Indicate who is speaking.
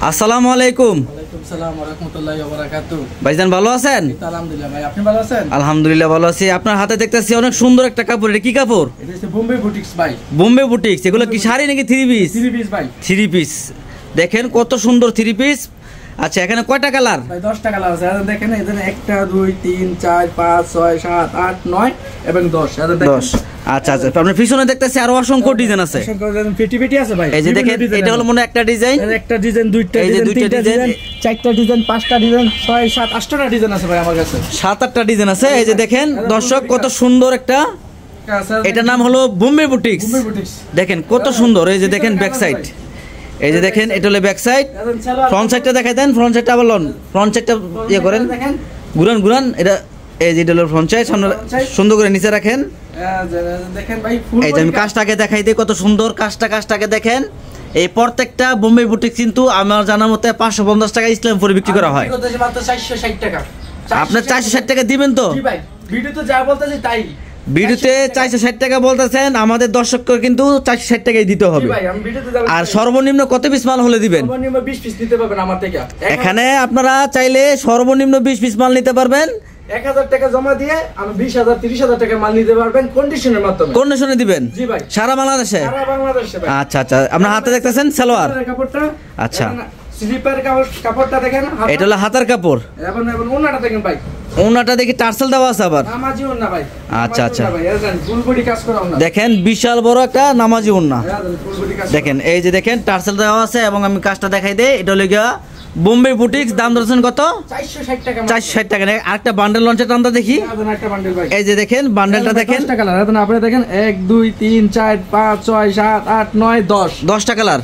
Speaker 1: আসসালামু আলাইকুম।
Speaker 2: ওয়ালাইকুম সালাম ওয়া রাহমাতুল্লাহি ওয়া বারাকাতুহু।
Speaker 1: ভাইজান ভালো আছেন?
Speaker 2: আলহামদুলিল্লাহ ভাই, আপনি ভালো আছেন?
Speaker 1: আলহামদুলিল্লাহ ভালো আছি। আপনার হাতে দেখতেছি অনেক সুন্দর একটা কাপড়, এটা কি কাপড়?
Speaker 2: এটা হচ্ছে বোম্বে বুটিক্স ভাই।
Speaker 1: বোম্বে বুটিক্স। এগুলো কি শাড়ি নাকি থ্রি পিস?
Speaker 2: থ্রি পিস ভাই।
Speaker 1: Three piece. দেখেন কত সুন্দর থ্রি পিস। আচ্ছা, এখানে কয়টা কালার?
Speaker 2: ভাই 10টা কালার আছে। আর দেখেন এখানে 1 2 3 4 5 6 7 8 9 এবং 10। আর দেখেন
Speaker 1: 10। আচ্ছা আচ্ছা, আপনার পিছনে দেখতেছি আরো অসংখ্য ডিজাইন আছে।
Speaker 2: অসংখ্য ডিজাইন পেটি পেটি আছে ভাই।
Speaker 1: এই যে দেখেন, এটা হলো মনে একটা ডিজাইন,
Speaker 2: একটা ডিজাইন, দুইটা ডিজাইন, তিনটা ডিজাইন, চারটা ডিজাইন, পাঁচটা ডিজাইন, 6 7 8টা ডিজাইন আছে ভাই আমার কাছে।
Speaker 1: 7-8টা ডিজাইন আছে। এই যে দেখেন দর্শক, কত সুন্দর একটা, এটার নাম হলো বোম্বে বুটিক্স।
Speaker 2: বোম্বে বুটিক্স
Speaker 1: দেখেন কত সুন্দর। এই যে দেখেন ব্যাক সাইড, এই যে দেখেন এটা হলো ব্যাক সাইড। ফ্রন্ট সাইডটা দেখাই দেন, ফ্রন্ট সাইডটা আবার লন, ফ্রন্ট সাইডটা ইয়ে করেন, ঘুরান ঘুরান। এটা এই যে এটা হলো ফ্রন্ট সাইড, সামনে সুন্দর করে নিচে রাখেন।
Speaker 2: দেখেন ভাই, ফুল
Speaker 1: এই যে আমি কাজটাকে দেখাই দিই, কত সুন্দর কাজটাকে দেখেন। এই প্রত্যেকটা বোম্বে বুটিক্স কিন্তু আমার জানার মতে 550 টাকা ইসলামপুরে বিক্রি করা হয়।
Speaker 2: মাত্র 460 টাকা।
Speaker 1: আপনার 460 টাকা দিবেন তো?
Speaker 2: জি ভাই, ভিডিওতে যা বলতেছি তাই।
Speaker 1: ভিডিওতে 460 টাকা বলতেছেন, আমাদের দর্শককে কিন্তু 460 টাকাই দিতে হবে। আর সর্বনিম্ন কত পিস মাল হলে দিবেন?
Speaker 2: সর্বনিম্ন 20 পিস নিতে পারবেন আমার থেকে।
Speaker 1: এখানে আপনারা চাইলে সর্বনিম্ন 20 পিস মাল নিতে পারবেন।
Speaker 2: 1000 টাকা জমা দিয়ে আমি 20,000 30,000 টাকার মাল নিতে পারবেন কন্ডিশনের মাধ্যমে।
Speaker 1: কন্ডিশনে দিবেন?
Speaker 2: জি ভাই,
Speaker 1: সারা বাংলাদেশে।
Speaker 2: সারা বাংলাদেশে ভাই।
Speaker 1: আচ্ছা আচ্ছা, আপনার হাতে দেখতেছেন সালোয়ার
Speaker 2: কাপড়টা।
Speaker 1: আচ্ছা,
Speaker 2: স্লিপার কাপড়টা দেখেন,
Speaker 1: এটা হলো হাতার কাপড়।
Speaker 2: এবং ওন্নাটা দেখেন ভাই,
Speaker 1: ওন্নাটা দেখি টার্সেল দেওয়া আছে আবার।
Speaker 2: নামাজি ওন্না ভাই।
Speaker 1: আচ্ছা আচ্ছা,
Speaker 2: ফুল বডি কাজ করা ওন্না
Speaker 1: দেখেন বিশাল বড় একটা নামাজি ওন্না।
Speaker 2: ফুল বডি কাজ
Speaker 1: দেখেন এই যে দেখেন টার্সেল দেওয়া আছে, এবং আমি কাজটা দেখাই দেই। এটা হলো গিয়া বোম্বে বুটিক্স। দাম ধরেছেন কত?
Speaker 2: 460 টাকা।
Speaker 1: 460 টাকা। আরেকটা বান্ডেল লঞ্চের দামটা দেখি।
Speaker 2: একটা বান্ডেল ভাই।
Speaker 1: এই যে দেখেন বান্ডেলটা দেখেন,
Speaker 2: 10টা কালার। আপনি দেখেন 1 2 3 4 5 6 7 8 9 10
Speaker 1: 10টা কালার।